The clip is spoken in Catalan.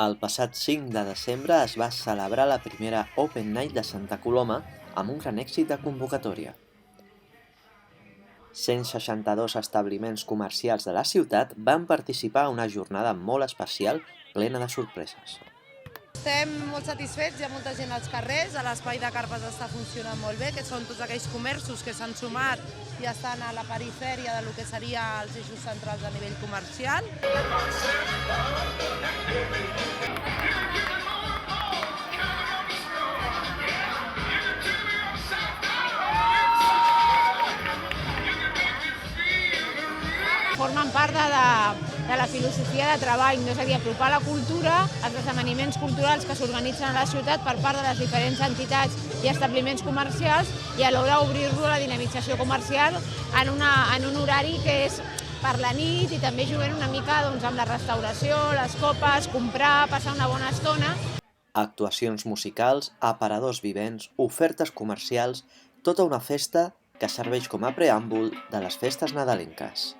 El passat 5 de desembre es va celebrar la primera Open Night de Santa Coloma amb un gran èxit de convocatòria. 162 establiments comercials de la ciutat van participar a una jornada molt especial plena de sorpreses. Estem molt satisfets, hi ha molta gent als carrers, l'espai de carpes està funcionant molt bé, que són tots aquells comerços que s'han sumat i estan a la perifèria del que seria els eixos centrals a nivell comercial. Formen part de la filosofia de treball, és a dir, apropar la cultura als esdeveniments culturals que s'organitzen a la ciutat per part de les diferents entitats i establiments comercials i alhora obrir-lo a la dinamització comercial en un horari que és per la nit i també jugant una mica amb la restauració, les copes, comprar, passar una bona estona. Actuacions musicals, aparadors vivents, ofertes comercials, tota una festa que serveix com a preàmbul de les festes nadalenques.